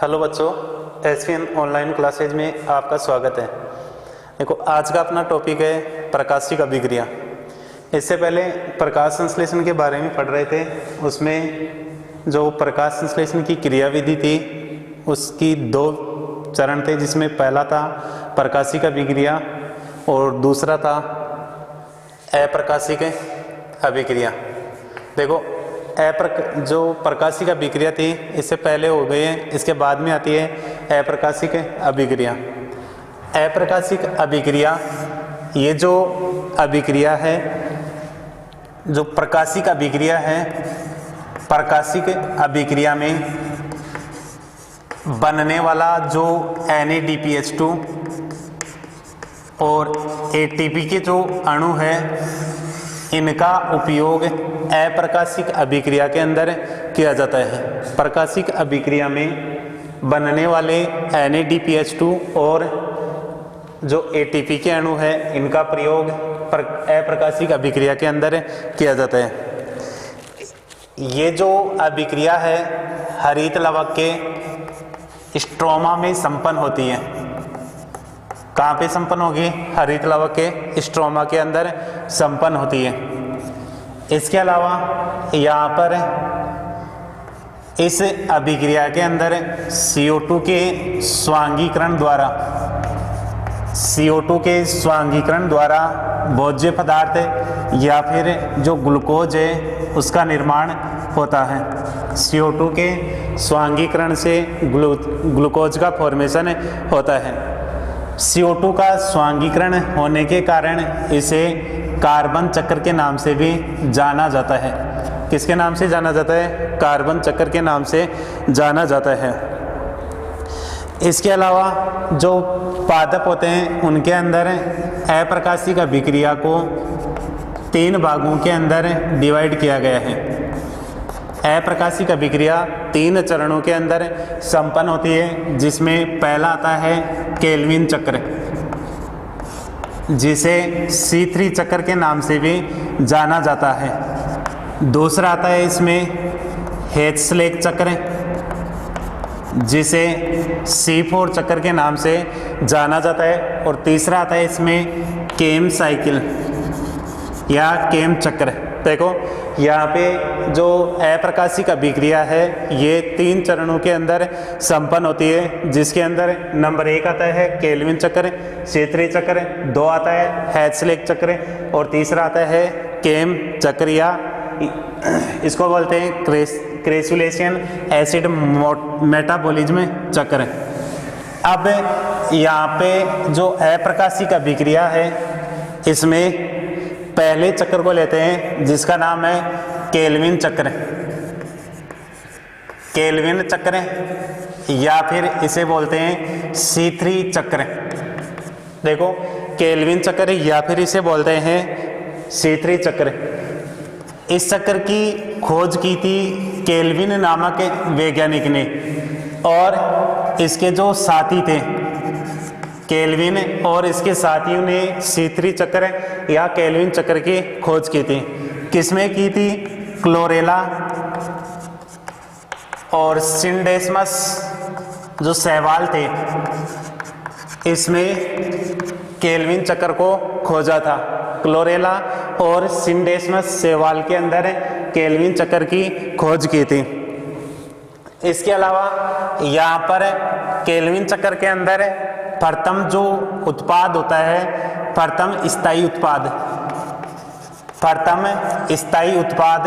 Hello बच्चों, SVN online classes में आपका स्वागत है। देखो, आज का अपना टॉपिक है प्रकाशिक अभिक्रिया। इससे पहले प्रकाश संश्लेषण के बारे में पढ़ रहे थे। उसमें जो प्रकाश संश्लेषण की क्रियाविधि थी उसकी दो चरण थे, जिसमें पहला था प्रकाशिक अभिक्रिया और दूसरा था अप्रकाशिक अभिक्रिया। देखो, जो प्रकाशिक अभिक्रिया थी इससे पहले हो गई है, इसके बाद में आती है अप्रकाशिक अभिक्रिया। अप्रकाशिक अभिक्रिया ये जो अभिक्रिया है, जो प्रकाशिक अभिक्रिया है, प्रकाशिक अभिक्रिया में बनने वाला जो NADPH2 और ATP के जो अणु है, इनका उपयोग अप्रकाशिक अभिक्रिया के अंदर किया जाता है। प्रकाशिक अभिक्रिया में बनने वाले NADPH2 और जो ATP के अणु है, इनका प्रयोग अप्रकाशिक अभिक्रिया के अंदर किया जाता है। ये जो अभिक्रिया है हरित लवक के स्ट्रोमा में संपन्न होती है। कहाँ पे संपन्न होगी? हरित लवक के स्ट्रोमा के अंदर संपन्न होती है। इसके अलावा यहाँ पर इस अभिक्रिया के अंदर CO2 के स्वांगीकरण द्वारा भोज्य पदार्थ या फिर जो ग्लूकोज है उसका निर्माण होता है। CO2 के स्वांगीकरण से ग्लूकोज का फॉर्मेशन होता है। CO2 का स्वांगीकरण होने के कारण इसे कार्बन चक्र के नाम से भी जाना जाता है। किसके नाम से जाना जाता है? कार्बन चक्र के नाम से जाना जाता है। इसके अलावा जो पादप होते हैं उनके अंदर अप्रकाशिक अभिक्रिया को 3 भागों के अंदर डिवाइड किया गया है। अप्रकाशिक अभिक्रिया 3 चरणों के अंदर संपन्न होती है, जिसमें पहला आता है केल्विन चक्र, जिसे C3 चक्र के नाम से भी जाना जाता है। दूसरा आता है इसमें हेचस्लेक चक्र, जिसे C4 चक्र के नाम से जाना जाता है। और तीसरा आता है इसमें केम साइकिल या केम चक्र। देखो, यहाँ पे जो अप्रकाशिक अभिक्रिया है ये 3 चरणों के अंदर संपन्न होती है, जिसके अंदर नंबर 1 आता है केल्विन चक्र, C3 चक्र, 2 आता है हेचस्लेक चक्र और तीसरा आता है केम चक्र, या इसको बोलते हैं क्रेसुलेशन एसिड मेटाबॉलिज्म चक्र। अब यहाँ पे जो अप्रकाशिक अभिक्रिया है इसमें पहले चक्र को लेते हैं, जिसका नाम है केल्विन चक्र। केल्विन चक्र या फिर इसे बोलते हैं C3 चक्र। देखो, केल्विन चक्र या फिर इसे बोलते हैं C3 चक्र। इस चक्र की खोज की थी केल्विन नामक वैज्ञानिक ने, और इसके जो साथी थे केल्विन और इसके साथियों ने C3 चक्र या केल्विन चक्र की खोज की थी। किसमें की थी? क्लोरेला और सिंडेस्मस जो शैवाल थे, इसमें केल्विन चक्र को खोजा था। क्लोरेला और सिंडेस्मस शैवाल के अंदर केल्विन चक्र की खोज की थी। इसके अलावा यहाँ पर केल्विन चक्र के अंदर प्रथम जो उत्पाद होता है, प्रथम स्थायी उत्पाद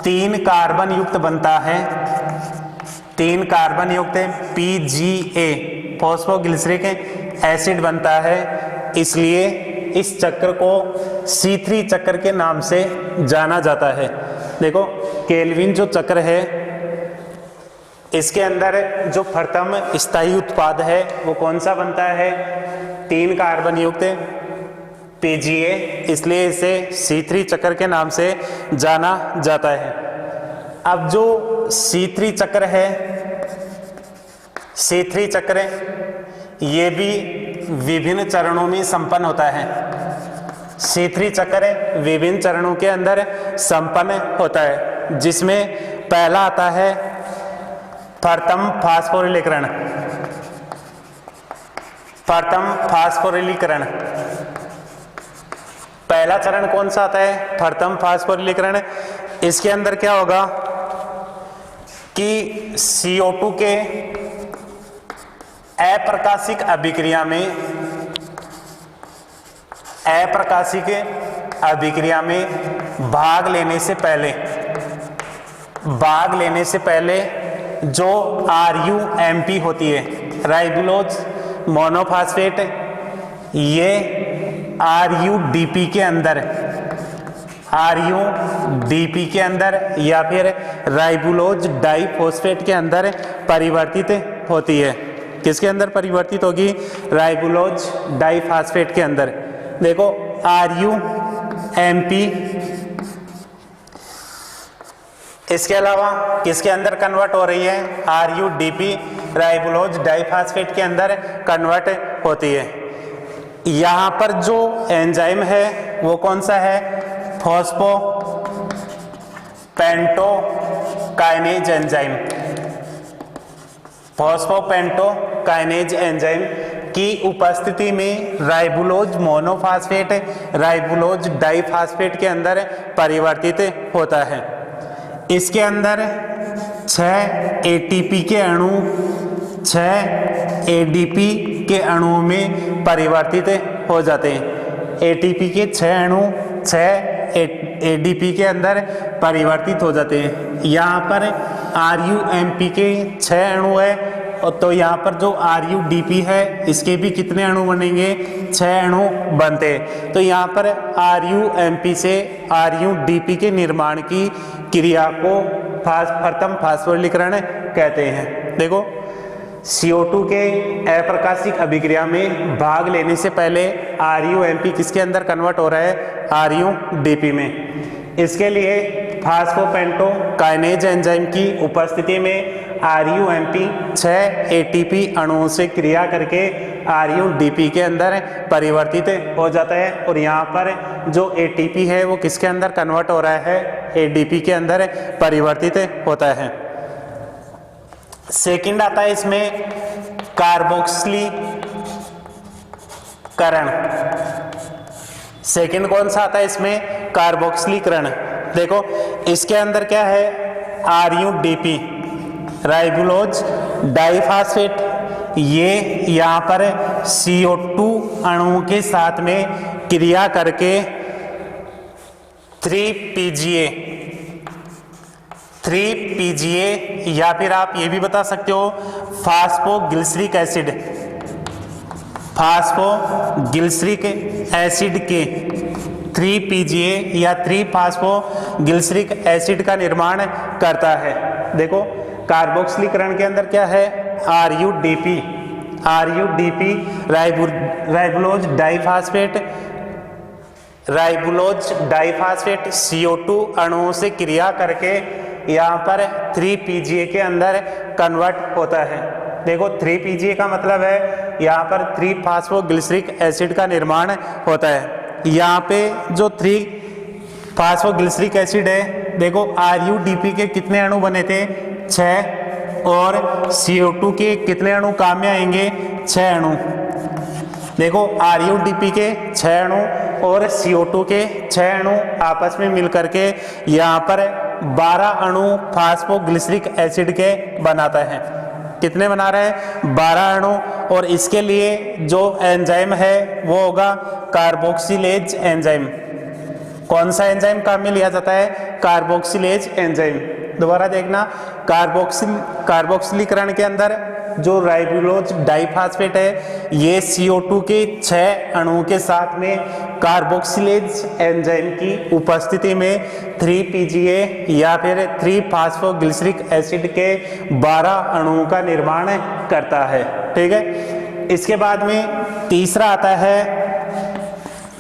3 कार्बन युक्त बनता है। 3 कार्बन युक्त PGA फॉस्फोग्लिसरिक एसिड बनता है। इसलिए इस चक्र को C3 चक्र के नाम से जाना जाता है। देखो, केल्विन जो चक्र है इसके अंदर जो प्रथम स्थायी उत्पाद है वो कौन सा बनता है? 3 कार्बन युक्त PGA, इसलिए इसे C3 चक्र के नाम से जाना जाता है। अब जो C3 चक्र है, C3 चक्र ये भी विभिन्न चरणों में संपन्न होता है। C3 चक्र विभिन्न चरणों के अंदर संपन्न होता है, जिसमें पहला आता है प्रथम फास्फोरिलीकरण, प्रथम फास्फोरिलीकरण। पहला चरण कौन सा आता है? प्रथम फास्फोरिलीकरण। इसके अंदर क्या होगा कि CO2 के अप्रकाशिक अभिक्रिया में, अप्रकाशिक अभिक्रिया में भाग लेने से पहले जो RUMP होती है, राइबुलोज मोनोफास्फेट, ये RUDP के अंदर या फिर राइबुलोज डाइफॉस्फेट के अंदर परिवर्तित होती है। किसके अंदर परिवर्तित होगी? राइबुलोज डाइफॉस्फेट के अंदर। देखो RUMP, इसके अलावा किसके अंदर कन्वर्ट हो रही है? RUDP राइबुलोज डाइफॉस्फेट के अंदर कन्वर्ट होती है। यहाँ पर जो एंजाइम है वो कौन सा है? फॉस्फोपेंटोकाइनेज एंजाइम। फॉस्फोपेंटोकाइनेज एंजाइम की उपस्थिति में राइबुलोज मोनोफास्फेट राइबुलोज डाइफॉस्फेट के अंदर परिवर्तित होता है। इसके अंदर 6 ATP के अणु 6 ADP के अणुओं में परिवर्तित हो जाते हैं। ATP के 6 अणु 6 ADP के अंदर परिवर्तित हो जाते हैं। यहाँ पर RUMP के 6 अणु है, तो यहाँ पर जो RUDP है इसके भी कितने अणु बनेंगे? 6 अणु बनते हैं। तो यहाँ पर RUMP से RUDP के निर्माण की क्रिया को प्रथम फास्फोरिलीकरण कहते हैं। देखो CO2 के अप्रकाशिक अभिक्रिया में भाग लेने से पहले RUMP किसके अंदर कन्वर्ट हो रहा है? RUDP में। इसके लिए फास्फोपेंटोकाइनेज एंजाइम की उपस्थिति में RUMP 6 ATP अणुओं से क्रिया करके RUDP के अंदर परिवर्तित हो जाता है, और यहाँ पर जो ATP है वो किसके अंदर कन्वर्ट हो रहा है? ADP के अंदर परिवर्तित होता है। सेकंड आता है इसमें कार्बोक्सिलीकरण। सेकंड कौन सा आता है इसमें? कार्बोक्सिलीकरण। देखो इसके अंदर क्या है? RUDP राइबुलोज डाइफॉस्फेट, ये यहाँ पर CO2 अणुओं के साथ में क्रिया करके 3PGA या फिर आप ये भी बता सकते हो फास्फोग्लिसरिक एसिड के 3PGA या 3-फास्फोग्लिसरिक एसिड का निर्माण करता है। देखो कार्बोक्सिलीकरण के अंदर क्या है? RUDP राइबुलोज डाइफॉस्फेट CO2 अणुओं से क्रिया करके यहाँ पर 3PGA के अंदर कन्वर्ट होता है। देखो 3PGA का मतलब है यहाँ पर 3-फास्फोग्लिसरिक एसिड का निर्माण होता है। यहाँ पे जो 3-फास्फोग्लिसरिक एसिड है, देखो RUDP के कितने अणु बने थे? 6, और CO2 के कितने अणु काम में आएंगे? 6 अणु। देखो RUDP के 6 अणु और CO2 के 6 अणु आपस में मिलकर के यहाँ पर 12 अणु फास्फोग्लिसरिक एसिड के बनाता है। कितने बना रहे हैं? 12 अणु। और इसके लिए जो एंजाइम है वो होगा कार्बोक्सिलेज एंजाइम। कौन सा एंजाइम काम में लिया जाता है? Carboxylase enzyme. दोबारा देखना, कार्बोक्सिलीकरण के अंदर जो राइबुलोज डाइफॉस्फेट है ये CO2 के 6 अणुओं के साथ में कार्बोक्सिलेज एंजाइम की उपस्थिति में 3PGA या फिर 3-फास्फोग्लिसरिक एसिड के 12 अणुओं का निर्माण करता है। ठीक है। इसके बाद में तीसरा आता है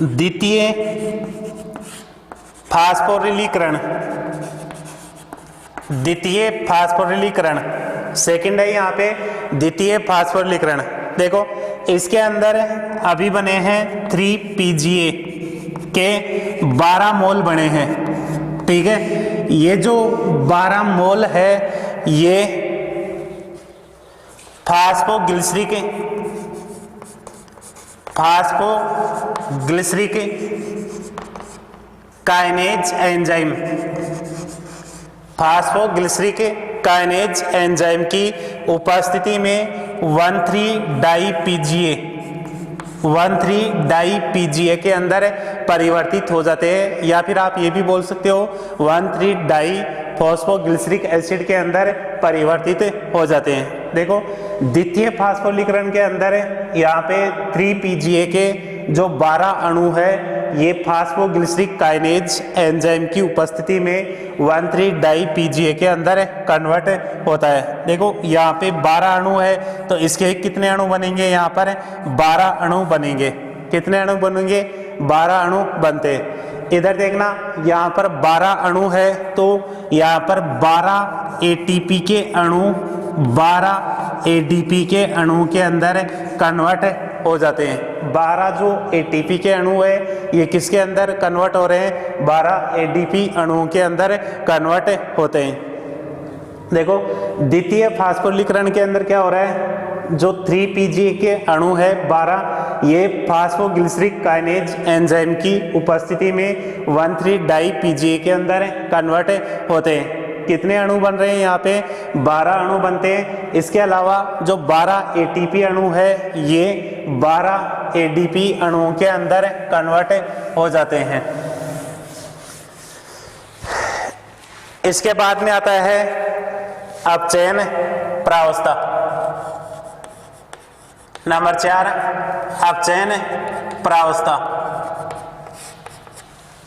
द्वितीय फास्फोरिलीकरण। द्वितीय फास्फोरिलीकरण सेकंड है यहाँ पे द्वितीय फास्फोरिलीकरण। देखो इसके अंदर अभी बने हैं 3PGA के 12 मोल बने हैं। ठीक है। ये जो 12 मोल है ये phosphoglyceric kinase enzyme, phosphoglyceric kinase enzyme की उपस्थिति में 1,3-डाई के अंदर परिवर्तित हो जाते हैं, या फिर आप ये भी बोल सकते हो 1,3-डाई फॉस्फोग्लिसरिक एसिड के अंदर परिवर्तित हो जाते हैं। देखो द्वितीय फास्फोलिकरण के अंदर यहाँ पे 3-PGA के जो 12 अणु है ये फास्फोग्लिसरिक काइनेज एंजाइम की उपस्थिति में 1,3-डाई के अंदर कन्वर्ट होता है। देखो यहाँ पे 12 अणु है तो इसके कितने अणु बनेंगे, यहाँ पर 12 अणु बनेंगे। कितने अणु बनेंगे, 12 अणु बनते हैं। इधर देखना यहाँ पर 12 अणु है तो यहाँ पर 12 ATP के अणु 12 ADP के अणु के अंदर कन्वर्ट हो जाते हैं। 12 जो ATP के अणु है ये किसके अंदर कन्वर्ट हो रहे हैं, 12 ADP अणुओं के अंदर कन्वर्ट होते हैं। देखो द्वितीय फास्फोलिकरण के अंदर क्या हो रहा है, जो 3-PGA के अणु है 12 ये फास्फोग्लिसरिक काइनेज एंजाइम की उपस्थिति में 1,3-डाई के अंदर कन्वर्ट होते हैं। कितने अणु बन रहे हैं, यहाँ पे 12 अणु बनते हैं। इसके अलावा जो 12 ATP अणु है ये 12 ADP अणुओं के अंदर कन्वर्ट हो जाते हैं। इसके बाद में आता है अपचयन प्रावस्था। नंबर 4 अपचयन प्रावस्था।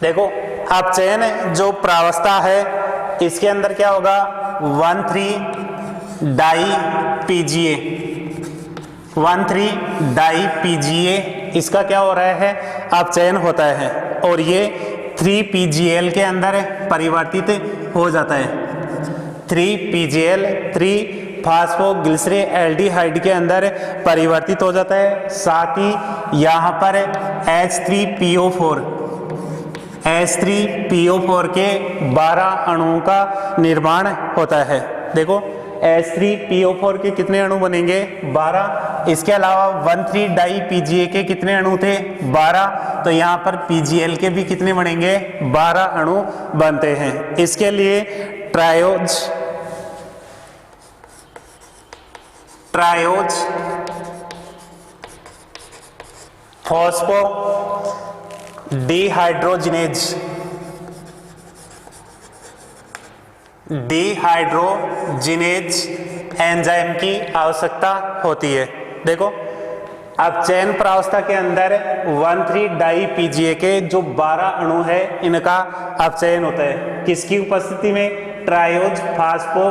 देखो अपचयन जो प्रावस्था है इसके अंदर क्या होगा, 1,3-डाई इसका क्या हो रहा है, अपचयन होता है और ये 3-PGL के अंदर परिवर्तित हो जाता है। 3-PGL 3-फास्फोग्लिसरेल्डिहाइड के अंदर परिवर्तित हो जाता है। साथ ही यहाँ पर H3PO4 के 12 अणुओं का निर्माण होता है। देखो H3PO4 के कितने अणु बनेंगे, 12। इसके अलावा 1,3-डाई के कितने अणु थे, 12। तो यहाँ पर PGL के भी कितने बनेंगे, 12 अणु बनते हैं। इसके लिए ट्रायोज फॉस्फो डिहाइड्रोजिनेज एंजाइम की आवश्यकता होती है। देखो अपचयन प्रावस्था के अंदर 1,3-डाई के जो 12 अणु है इनका अपचयन होता है। किसकी उपस्थिति में, ट्रायोज फास्फो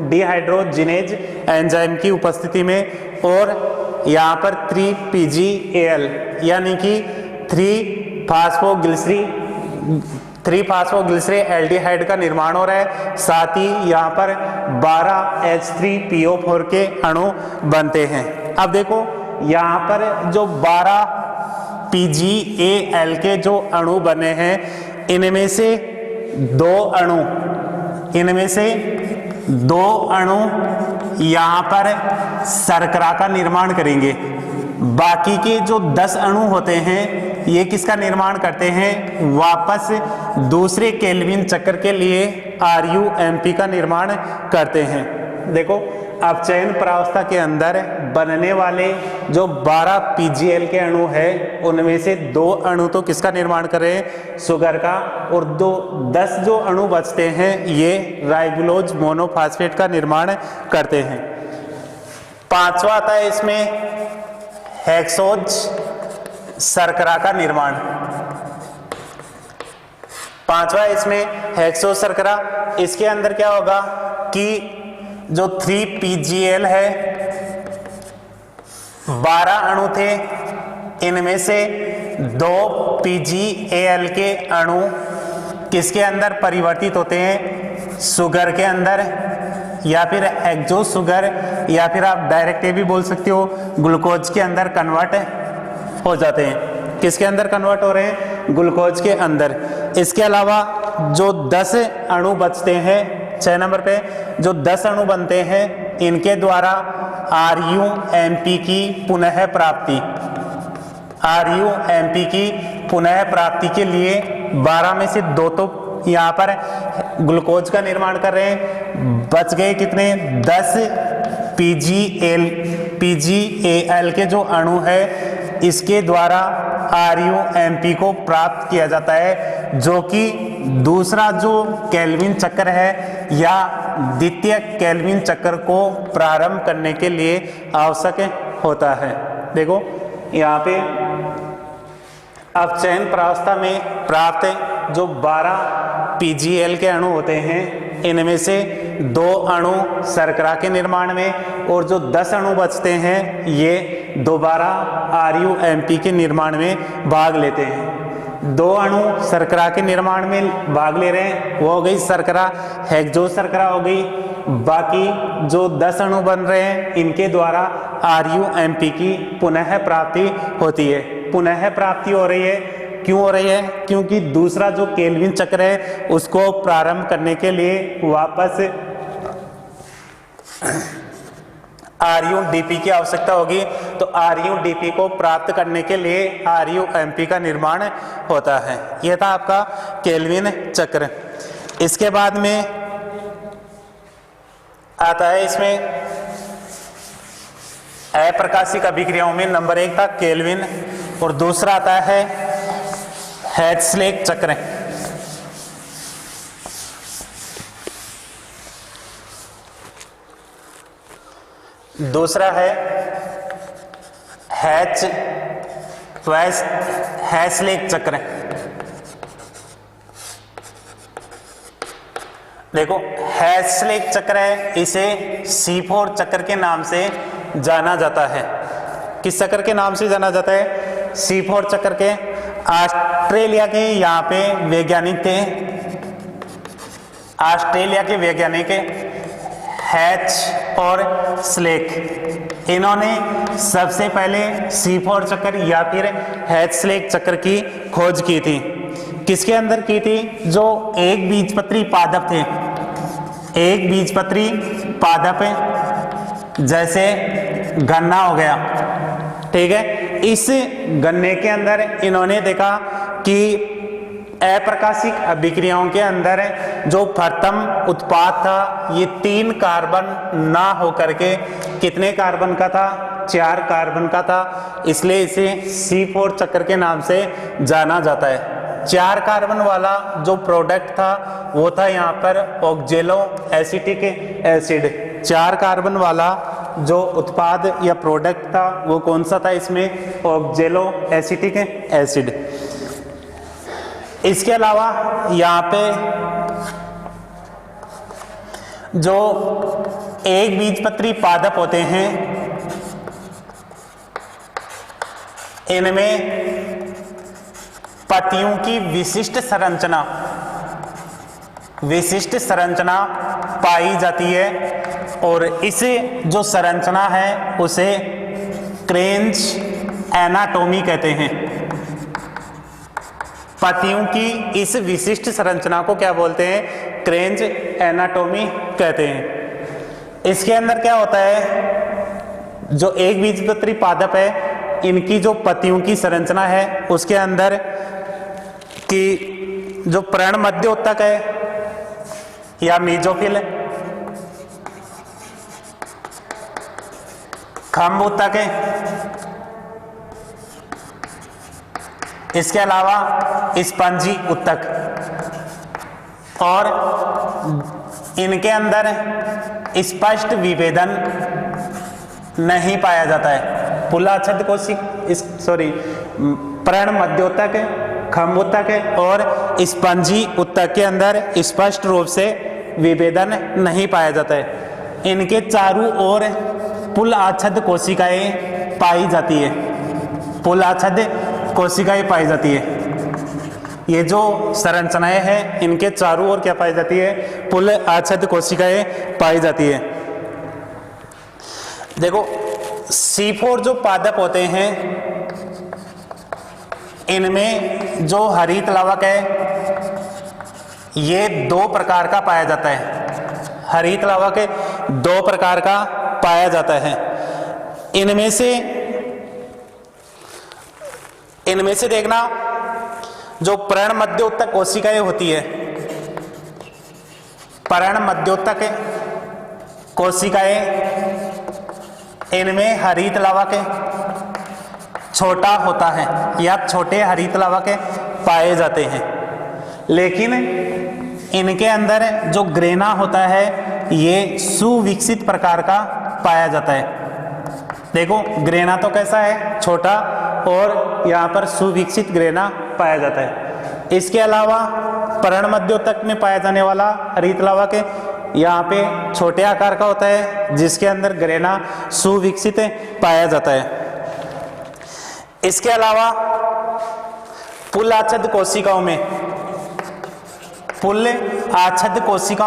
डिहाइड्रोजिनेज एंजाइम की उपस्थिति में। और यहाँ पर 3-PGAL यानी कि 3-फास्फोग्लिसरेल्डिहाइड का निर्माण हो रहा है। साथ ही यहाँ पर 12 H3PO4 के अणु बनते हैं। अब देखो यहाँ पर जो 12 PGAL के जो अणु बने हैं इनमें से दो अणु यहाँ पर शर्करा का निर्माण करेंगे। बाकी के जो 10 अणु होते हैं ये किसका निर्माण करते हैं, वापस दूसरे केल्विन चक्र के लिए RUMP का निर्माण करते हैं। देखो अपचयन प्रावस्था के अंदर बनने वाले जो 12 PGL के अणु है उनमें से 2 अणु तो किसका निर्माण कर रहे हैं, शुगर का। और 10 जो अणु बचते हैं ये राइबोलोज मोनोफॉस्फेट का निर्माण करते हैं। 5वां आता है इसमें हेक्सोज शर्करा का निर्माण। 5वां इसमें हेक्सोज शर्करा। इसके अंदर क्या होगा कि जो 3-PGL है 12 अणु थे, इनमें से 2 PGAL के अणु किसके अंदर परिवर्तित होते हैं, शुगर के अंदर, या फिर हेक्सोज शुगर, या फिर आप डायरेक्ट ये भी बोल सकते हो ग्लूकोज के अंदर कन्वर्ट हो जाते हैं। किसके अंदर कन्वर्ट हो रहे हैं, ग्लूकोज के अंदर। इसके अलावा जो 10 अणु बचते हैं 6 नंबर पे जो 10 अणु बनते हैं इनके द्वारा RUMP की पुनः प्राप्ति, RUMP की पुनः प्राप्ति के लिए 12 में से 2 तो यहाँ पर ग्लूकोज का निर्माण कर रहे हैं, बच गए कितने 10 PGAL के जो अणु है इसके द्वारा RUMP को प्राप्त किया जाता है, जो कि दूसरा जो केल्विन चक्र है या द्वितीय केल्विन चक्र को प्रारंभ करने के लिए आवश्यक होता है। देखो यहाँ पे अब चयन प्रावस्था में प्राप्त जो 12 PGAL के अणु होते हैं, इनमें से 2 अणु शर्करा के निर्माण में और जो 10 अणु बचते हैं ये दोबारा RUMP के निर्माण में भाग लेते हैं। 2 अणु शर्करा के निर्माण में भाग ले रहे हैं, वो हो गई शर्करा, हेक्सो शर्करा हो गई। बाकी जो 10 अणु बन रहे हैं इनके द्वारा RUMP की पुनः प्राप्ति होती है। पुनः प्राप्ति हो रही है, क्यों हो रही है? क्योंकि दूसरा जो केल्विन चक्र है उसको प्रारंभ करने के लिए वापस RUDP की आवश्यकता होगी, तो RUDP को प्राप्त करने के लिए RUMP का निर्माण होता है। यह था आपका केल्विन चक्र। इसके बाद में आता है इसमें अप्रकाशिक अभिक्रियाओं में नंबर 1 था केल्विन और दूसरा आता है हैड्सलेक चक्र। दूसरा है हैड्सलेक चक्र। देखो हैड्सलेक चक्र है, इसे C4 चक्र के नाम से जाना जाता है। किस चक्र के नाम से जाना जाता है? C4 चक्र के। ऑस्ट्रेलिया के यहाँ पे वैज्ञानिक थे, ऑस्ट्रेलिया के वैज्ञानिक हैच और स्लेक, इन्होंने सबसे पहले C4 चक्र या फिर हैच-स्लेक चक्र की खोज की थी। किसके अंदर की थी? जो एक बीजपत्री पादप थे, एक बीजपत्री पादप जैसे गन्ना हो गया, ठीक है। इस गन्ने के अंदर इन्होंने देखा कि अप्रकाशिक अभिक्रियाओं के अंदर जो प्रथम उत्पाद था ये 3 कार्बन ना होकर के कितने कार्बन का था? 4 कार्बन का था, इसलिए इसे C4 चक्र के नाम से जाना जाता है। 4 कार्बन वाला जो प्रोडक्ट था वो था यहाँ पर ऑक्जेलो एसिटिक एसिड। 4 कार्बन वाला जो उत्पाद या प्रोडक्ट था वो कौन सा था? इसमें ऑक्जेलो एसिटिक एसिड। इसके अलावा यहाँ पे जो एक बीजपत्री पादप होते हैं इनमें पत्तियों की विशिष्ट संरचना पाई जाती है और इस जो संरचना है उसे क्रेंच एनाटोमी कहते हैं। पत्तियों की इस विशिष्ट संरचना को क्या बोलते हैं? क्रेंच एनाटोमी कहते हैं। इसके अंदर क्या होता है? जो एक बीजपत्री पादप है इनकी जो पत्तियों की संरचना है उसके अंदर की जो प्रण मध्य उत्तक है या मीजोफिल, खंभ उत्तक है, इसके अलावा स्पंजी उत्तक, और इनके अंदर स्पष्ट विभेदन नहीं पाया जाता है। पुलाच्छद कोशिक प्रण मध्योत्तक, खंभ उत्तक और स्पंजी उत्तक के अंदर स्पष्ट रूप से विभेदन नहीं पाया जाता है। इनके चारों ओर पुलाच्छद कोशिकाएं पाई जाती है, पुलाच्छद कोशिकाएं पाई जाती है। ये जो संरचनाएं हैं इनके चारों ओर क्या पाई जाती है? पुलाच्छद कोशिकाएं पाई जाती है। देखो C4 जो पादप होते हैं इनमें जो हरित लवक है ये 2 प्रकार का पाया जाता है। हरित लवक दो प्रकार का पाया जाता है। इनमें से देखना, जो पर्ण मध्योतक कोशिकाएं होती है, पर्ण मध्योतक कोशिकाएं, इनमें हरित लवक छोटा होता है या छोटे हरित लवक पाए जाते हैं, लेकिन इनके अंदर जो ग्रेना होता है ये सुविकसित प्रकार का पाया जाता है। देखो ग्रेना तो कैसा है, छोटा, और यहाँ पर सुविकसित ग्रेना पाया जाता है। इसके अलावा पर्ण मध्योतक में पाया जाने वाला हरित लवक यहाँ पे छोटे आकार का होता है, जिसके अंदर ग्रेना सुविकसित पाया जाता है। इसके अलावा पुल आच्छादित कोशिकाओं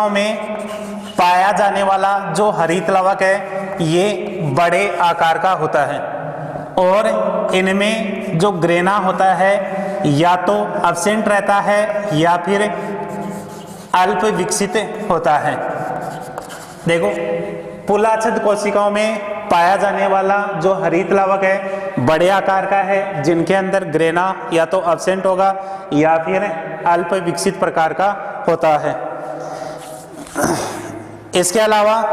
में पाया जाने वाला जो हरित लवक है ये बड़े आकार का होता है, और इनमें जो ग्रेना होता है या तो अब्सेंट रहता है या फिर अल्प विकसित होता है। देखो पुल आच्छादित कोशिकाओं में पाया जाने वाला जो हरित लवक है बड़े आकार का है, जिनके अंदर ग्रेना या तो अब्सेंट होगा या फिर अल्प विकसित प्रकार का होता है। इसके अलावा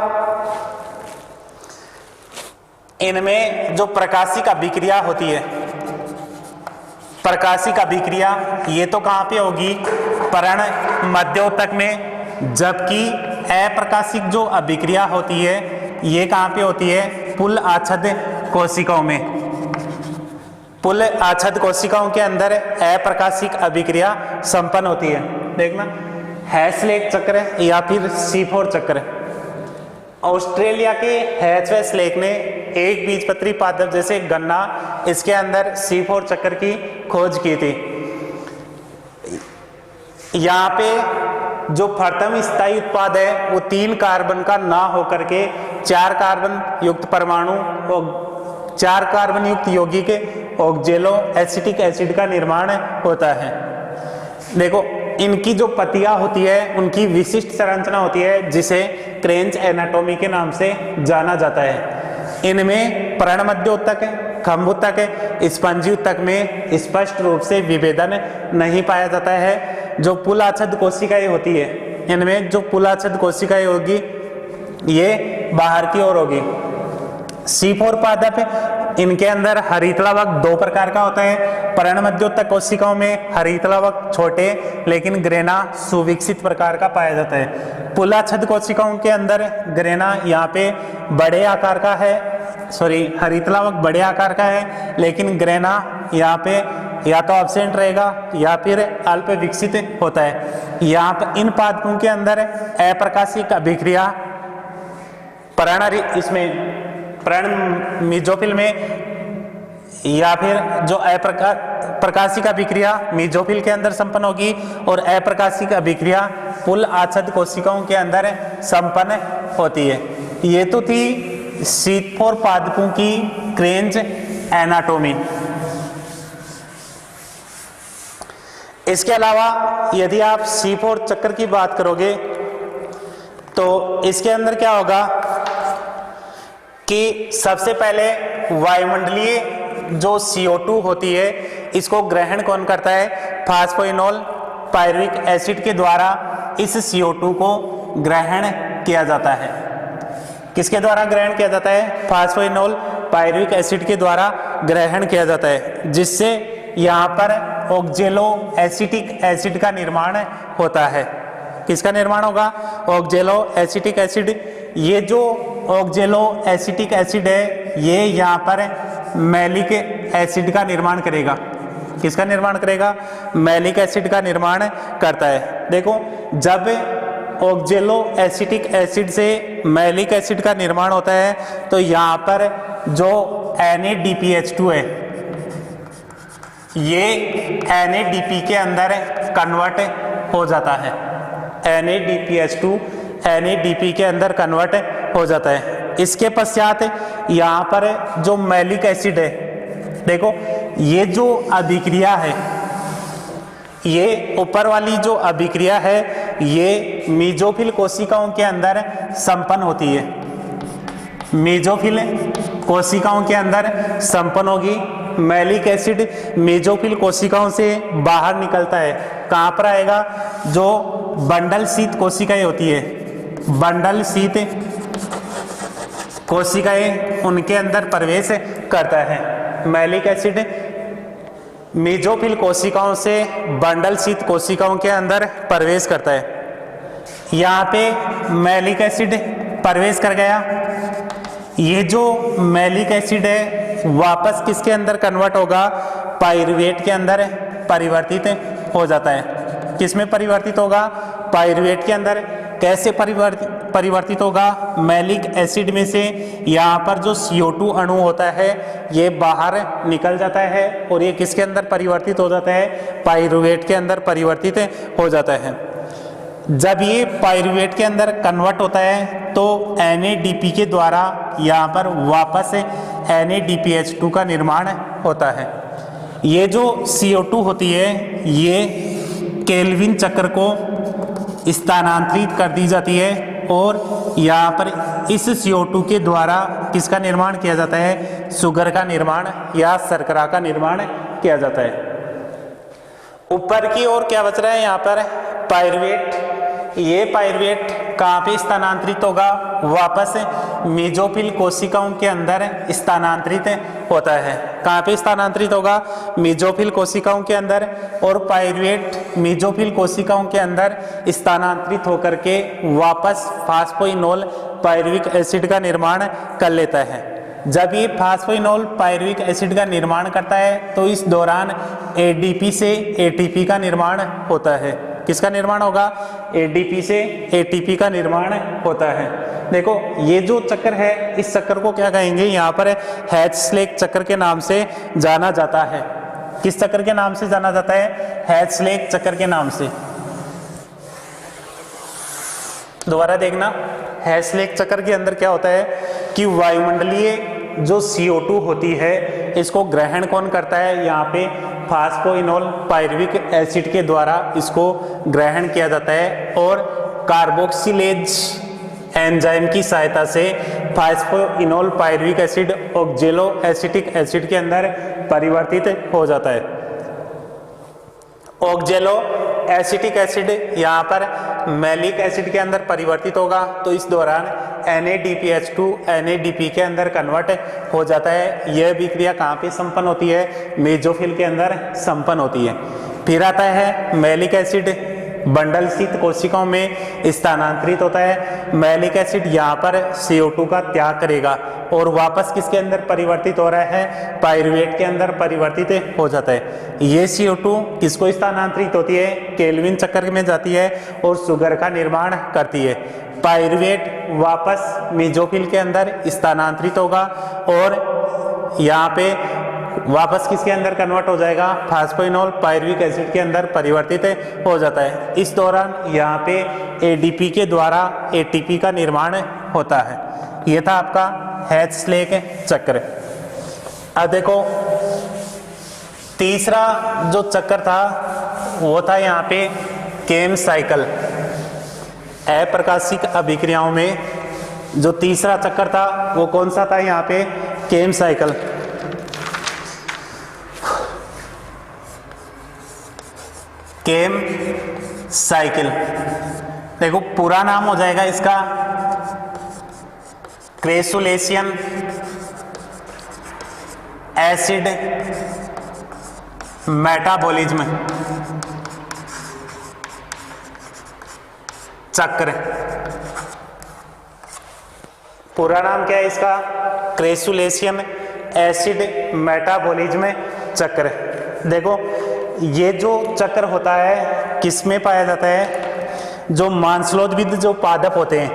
इनमें जो प्रकाशिक अभिक्रिया होती है, प्रकाशिक अभिक्रिया ये तो कहाँ पे होगी, पर्ण मध्योतक में, जबकि अप्रकाशिक जो अभिक्रिया होती है ये कहाँ पे होती है, पुल आच्छादित कोशिकाओं में। पुल आच्छादित कोशिकाओं के अंदर अप्रकाशिक अभिक्रिया संपन्न होती है। देखना हैस्लेक चक्र या फिर C4 चक्र, ऑस्ट्रेलिया के हैस्लेक ने एक बीजपत्री पादप जैसे गन्ना, इसके अंदर C4 चक्र की खोज की थी। यहाँ पे जो प्रथम स्थायी उत्पाद है वो 3 कार्बन का ना होकर के 4 कार्बन युक्त परमाणु और 4 कार्बन युक्त यौगिक ऑक्जेलो एसिटिक एसिड का निर्माण होता है। देखो इनकी जो पत्तियां होती है उनकी विशिष्ट संरचना होती है, जिसे क्रेंच एनाटॉमी के नाम से जाना जाता है। इनमें पर्ण मध्योतक, खंभ उत्तक, स्पंजी उत्तक में स्पष्ट रूप से विभेदन नहीं पाया जाता है। जो पुल आच्छादित कोशिकाएं होती है, इनमें जो पुल आच्छादित कोशिकाएं होगी ये बाहर की ओर होगी। C4 पादप, इनके अंदर हरित लवक 2 प्रकार का होता है। पर्ण मध्योतक कोशिकाओं में हरित लवक छोटे लेकिन ग्रेना सुविकसित प्रकार का पाया जाता है। पुल आच्छादित कोशिकाओं के अंदर ग्रेना यहाँ पे बड़े आकार का है, हरित लवक बड़े आकार का है, लेकिन ग्रेना यहाँ पे या तो एब्सेंट रहेगा या फिर अल्प विकसित होता है। यहाँ पर इन पादपों के अंदर अप्रकाशिक अभिक्रिया पर्ण मीजोफिल में या फिर जो प्रकाशिक अभिक्रिया मीजोफिल के अंदर संपन्न होगी और अप्रकाशिक अभिक्रिया पुल आच्छादित कोशिकाओं के अंदर संपन्न होती है। ये तो थी C4 पादपों की क्रेंच एनाटॉमी। इसके अलावा यदि आप C4 चक्र की बात करोगे तो इसके अंदर क्या होगा कि सबसे पहले वायुमंडलीय जो CO2 होती है इसको ग्रहण कौन करता है, फास्फोइनोल पायरुविक एसिड के द्वारा इस CO2 को ग्रहण किया जाता है। किसके द्वारा ग्रहण किया जाता है, फास्फोइनोल पायरुविक एसिड के द्वारा ग्रहण किया जाता है, जिससे यहाँ पर ऑक्जेलो एसिटिक एसिड का निर्माण होता है। किसका निर्माण होगा, ऑक्जेलो एसिटिक एसिड। ये जो ऑक्जेलो एसिटिक एसिड है ये यहाँ पर मैलिक एसिड का निर्माण करेगा। किसका निर्माण करेगा, मैलिक एसिड का निर्माण करता है। देखो जब ऑक्जेलो एसिटिक एसिड से मैलिक एसिड का निर्माण होता है तो यहाँ पर जो NADPH2 है ये NADP के अंदर कन्वर्ट हो जाता है। NADPH2 NADP के अंदर कन्वर्ट हो जाता है। इसके पश्चात यहाँ पर जो मैलिक एसिड है, देखो ये जो अभिक्रिया है, ये ऊपर वाली जो अभिक्रिया है ये मीजोफिल कोशिकाओं के अंदर संपन्न होती है। मेजोफिल कोशिकाओं के अंदर संपन्न होगी। मैलिक एसिड मेजोफिल कोशिकाओं से बाहर निकलता है, कहाँ पर आएगा? जो बंडल शीत कोशिकाएं होती है, बंडल शीत कोशिकाएं, उनके अंदर प्रवेश करता है। मैलिक एसिड मेजोफिल कोशिकाओं से बंडल शीत कोशिकाओं के अंदर प्रवेश करता है। यहाँ पे मैलिक एसिड प्रवेश कर गया। ये जो मैलिक एसिड है वापस किसके अंदर कन्वर्ट होगा? पाइरूवेट के अंदर परिवर्तित हो जाता है। किसमें परिवर्तित होगा? पाइरूवेट के अंदर। कैसे परिवर्तित होगा? मैलिक एसिड में से यहाँ पर जो CO2 अणु होता है ये बाहर निकल जाता है और ये किसके अंदर परिवर्तित हो जाता है? पाइरूवेट के अंदर परिवर्तित हो जाता है। जब ये पाइरूवेट के अंदर कन्वर्ट होता है तो NADP के द्वारा यहाँ पर वापस NADPH2 का निर्माण होता है। ये जो CO2 होती है ये केल्विन चक्र को स्थानांतरित कर दी जाती है और यहाँ पर इस CO2 के द्वारा किसका निर्माण किया जाता है? शुगर का निर्माण या शर्करा का निर्माण किया जाता है। ऊपर की ओर क्या बच रहा है? यहाँ पर पाइरूवेट। ये पाइरूवेट कहाँ पे स्थानांतरित होगा? वापस मेजोफिल कोशिकाओं के अंदर स्थानांतरित होता है। कहाँ पे स्थानांतरित होगा? मेजोफिल कोशिकाओं के अंदर। और पाइरूवेट मेजोफिल कोशिकाओं के अंदर स्थानांतरित होकर के वापस फास्फोइनोल पाइरुविक एसिड का निर्माण कर लेता है। जब ये फास्फोइनोल पाइरुविक एसिड का निर्माण करता है तो इस दौरान ADP से ATP का निर्माण होता है। किसका निर्माण होगा? ADP से ATP का निर्माण होता है। देखो ये जो चक्र है इस चक्र को क्या कहेंगे? यहाँ पर हैच-स्लेक चक्र के नाम से जाना जाता है। किस चक्र के नाम से जाना जाता है? हैच-स्लेक चक्र के नाम से। दोबारा देखना, हैच-स्लेक चक्र के अंदर क्या होता है कि वायुमंडलीय जो CO2 होती है इसको ग्रहण कौन करता है? यहाँ पे फास्फोइनोल पाइरुविक एसिड के द्वारा इसको ग्रहण किया जाता है और कार्बोक्सिलेज एंजाइम की सहायता से phosphoenolpyruvic acid oxaloacetic acid के अंदर परिवर्तित हो जाता है। ऑक्जेलो एसिटिक एसिड यहाँ पर मैलिक एसिड के अंदर परिवर्तित होगा तो इस दौरान NADPH2 NADP के अंदर कन्वर्ट हो जाता है। यह विक्रिया कहाँ पे संपन्न होती है? मेजोफिल के अंदर संपन्न होती है। फिर आता है मैलिक एसिड बंडल शीत कोशिकाओं में स्थानांतरित होता है। मैलिक एसिड यहाँ पर CO2 का त्याग करेगा और वापस किसके अंदर परिवर्तित हो रहा है? पाइरूवेट के अंदर परिवर्तित हो जाता है। ये CO2 किसको स्थानांतरित होती है? केल्विन चक्र में जाती है और शुगर का निर्माण करती है। पाइरूवेट वापस मेजोफिल के अंदर स्थानांतरित होगा और यहाँ पे वापस किसके अंदर कन्वर्ट हो जाएगा? फास्फोइनोल पाइरुविक एसिड के अंदर परिवर्तित हो जाता है। इस दौरान यहाँ पे ADP के द्वारा ATP का निर्माण होता है। यह था आपका हैच-स्लेक चक्र। अब देखो तीसरा जो चक्र था वो था यहाँ पे केम साइकिल। अप्रकाशिक अभिक्रियाओं में जो तीसरा चक्र था वो कौन सा था? यहाँ पे केम साइकिल। केम साइकिल देखो पूरा नाम हो जाएगा इसका क्रेसुलेशियन एसिड मेटाबॉलिज्म चक्र। पूरा नाम क्या है इसका? क्रेसुलेशियन एसिड मेटाबॉलिज्म चक्र। देखो ये जो चक्र होता है किसमें पाया जाता है? जो मांसलोदविद जो पादप होते हैं,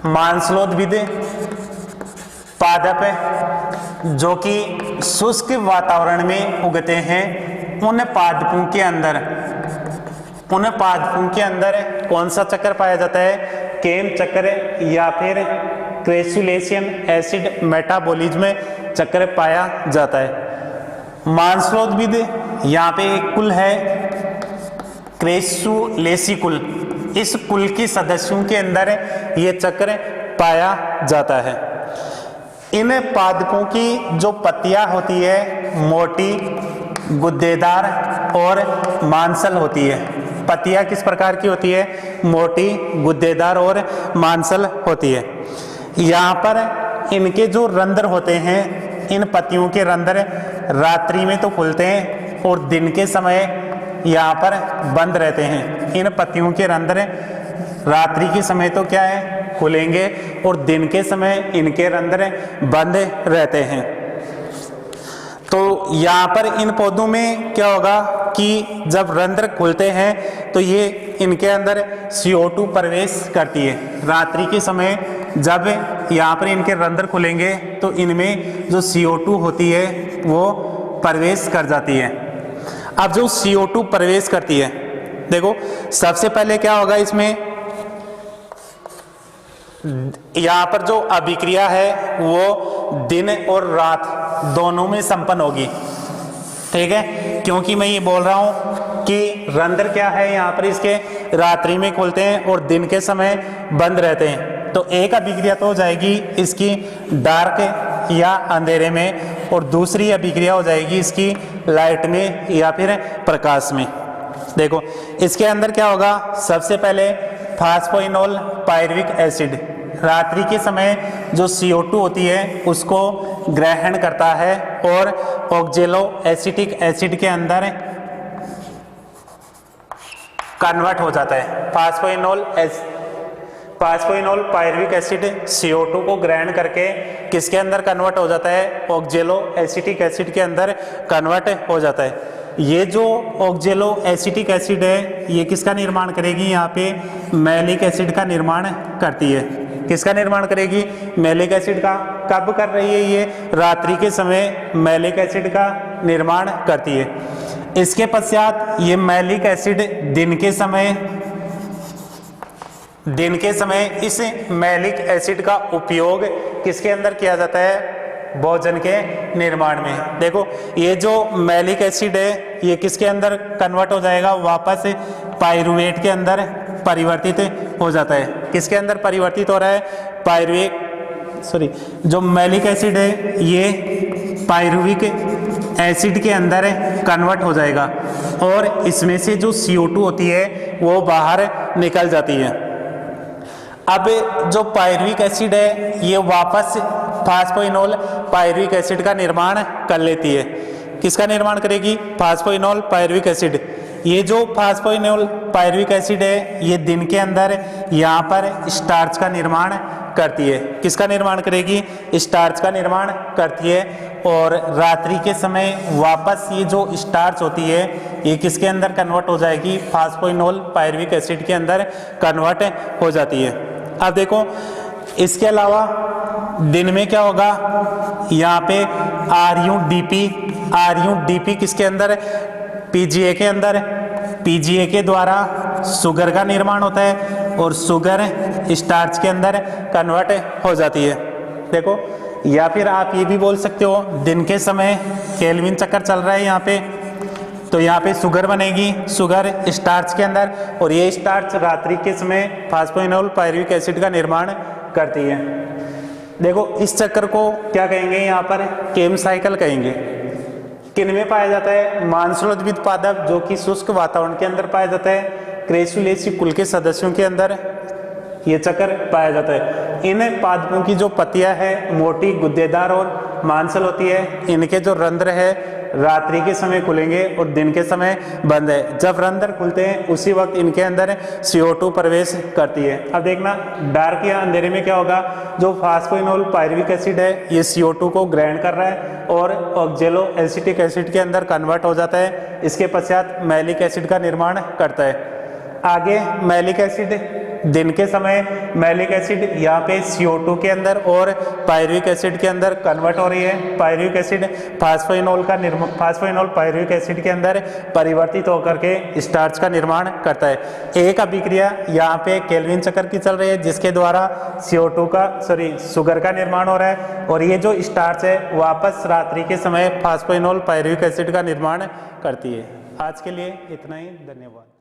मांसलोदविद पादप जो कि शुष्क वातावरण में उगते हैं, उन पादपों के अंदर कौन सा चक्र पाया जाता है? केम चक्र या फिर क्रेसुलेशियन एसिड मेटाबॉलिज्म चक्र पाया जाता है। मांसलोदविद यहाँ पे एक कुल है क्रेसुलेसी कुल। इस कुल के सदस्यों के अंदर ये चक्र पाया जाता है। इन पादपों की जो पत्तियां होती है मोटी, गुद्देदार और मांसल होती है। पत्तियां किस प्रकार की होती है? मोटी, गुद्देदार और मांसल होती है। यहाँ पर इनके जो रंध्र होते हैं, इन पत्तियों के रंध्र रात्रि में तो खुलते हैं और दिन के समय यहाँ पर बंद रहते हैं। इन पत्तियों के रंध्र रात्रि के समय तो क्या है? खुलेंगे और दिन के समय इनके रंध्र बंद रहते हैं। तो यहाँ पर इन पौधों में क्या होगा कि जब रंध्र खुलते हैं तो ये इनके अंदर CO2 प्रवेश करती है। रात्रि के समय जब यहाँ पर इनके रंध्र खुलेंगे तो इनमें जो CO2 होती है वो प्रवेश कर जाती है। अब जो CO2 प्रवेश करती है, देखो सबसे पहले क्या होगा, इसमें यहाँ पर जो अभिक्रिया है वो दिन और रात दोनों में संपन्न होगी। ठीक है, क्योंकि मैं ये बोल रहा हूँ कि रंध्र क्या है यहाँ पर इसके रात्रि में खुलते हैं और दिन के समय बंद रहते हैं। तो एक अभिक्रिया तो हो जाएगी इसकी डार्क या अंधेरे में, और दूसरी अभिक्रिया हो जाएगी इसकी लाइट में या फिर प्रकाश में। देखो इसके अंदर क्या होगा, सबसे पहले फास्फोइनोल पायरुविक एसिड रात्रि के समय जो CO2 होती है उसको ग्रहण करता है और ऑक्जेलो एसिटिक एसिड के अंदर कन्वर्ट हो जाता है। फास्फोइनोल पायरुविक एसिड CO2 को ग्रहण करके किसके अंदर कन्वर्ट हो जाता है? ऑक्जेलो एसिटिक एसिड के अंदर कन्वर्ट हो जाता है। ये जो ऑक्जेलो एसिटिक एसिड है ये किसका निर्माण करेगी? यहाँ पे मैलिक एसिड का निर्माण करती है। किसका निर्माण करेगी? मैलिक एसिड का। कब कर रही है ये? रात्रि के समय मैलिक एसिड का निर्माण करती है। इसके पश्चात ये मैलिक एसिड दिन के समय इस मैलिक एसिड का उपयोग किसके अंदर किया जाता है? भोजन के निर्माण में। देखो ये जो मैलिक एसिड है ये किसके अंदर कन्वर्ट हो जाएगा? वापस पायरुवेट के अंदर परिवर्तित हो जाता है। किसके अंदर परिवर्तित हो रहा है? जो मैलिक एसिड है ये पायरुविक एसिड के अंदर कन्वर्ट हो जाएगा और इसमें से जो CO2 होती है वो बाहर निकल जाती है। अब जो पायरुविक एसिड है ये वापस फास्फोइनोल पायरुविक एसिड का निर्माण कर लेती है। किसका निर्माण करेगी? Phosphoenol pyruvic acid. ये जो फास्फोइनोल पायरुविक एसिड है ये दिन के अंदर यहाँ पर स्टार्च का निर्माण करती है। किसका निर्माण करेगी? स्टार्च का निर्माण करती है। और रात्रि के समय वापस ये जो स्टार्च होती है ये किसके अंदर कन्वर्ट हो जाएगी? फास्फोइनोल पायरुविक एसिड के अंदर कन्वर्ट हो जाती है। अब देखो इसके अलावा दिन में क्या होगा, यहाँ पे RUDP किसके अंदर? PGA के अंदर। PGA के द्वारा शुगर का निर्माण होता है और शुगर स्टार्च के अंदर कन्वर्ट हो जाती है। देखो, या फिर आप ये भी बोल सकते हो दिन के समय केल्विन चक्कर चल रहा है यहाँ पे, तो यहाँ पे शुगर बनेगी, शुगर स्टार्च के अंदर, और ये स्टार्च रात्रि के समय फास्फोइनोल पायरुविक एसिड का निर्माण करती है। देखो इस चक्कर को क्या कहेंगे? यहाँ पर केम साइकिल कहेंगे। किन में पाया जाता है? मांसलोद्भिद पादप जो कि शुष्क वातावरण के अंदर पाया जाता है। क्रेसुलेसी कुल के सदस्यों के अंदर ये चक्कर पाया जाता है। इन पादपों की जो पत्तियां है मोटी, गुद्देदार और मांसल होती है। इनके जो रंध्र है रात्रि के समय खुलेंगे और दिन के समय बंद है। जब रंध्र खुलते हैं उसी वक्त इनके अंदर CO2 प्रवेश करती है। अब देखना डार्क या अंधेरे में क्या होगा, जो फास्फोइनोल पायरुविक एसिड है ये CO2 को ग्रहण कर रहा है और ऑक्जेलो एसिटिक एसिड के अंदर कन्वर्ट हो जाता है। इसके पश्चात मैलिक एसिड का निर्माण करता है। आगे मैलिक एसिड, दिन के समय मैलिक एसिड यहाँ पे CO2 के अंदर और पायरुविक एसिड के अंदर कन्वर्ट हो रही है। Pyruvic acid phosphoenol pyruvic acid के अंदर परिवर्तित होकर के स्टार्च का निर्माण करता है। एक अभिक्रिया यहाँ पे केल्विन चक्र की चल रही है जिसके द्वारा शुगर का निर्माण हो रहा है, और ये जो स्टार्च है वापस रात्रि के समय फास्फोइनोल पायरुविक एसिड का निर्माण करती है। आज के लिए इतना ही, धन्यवाद।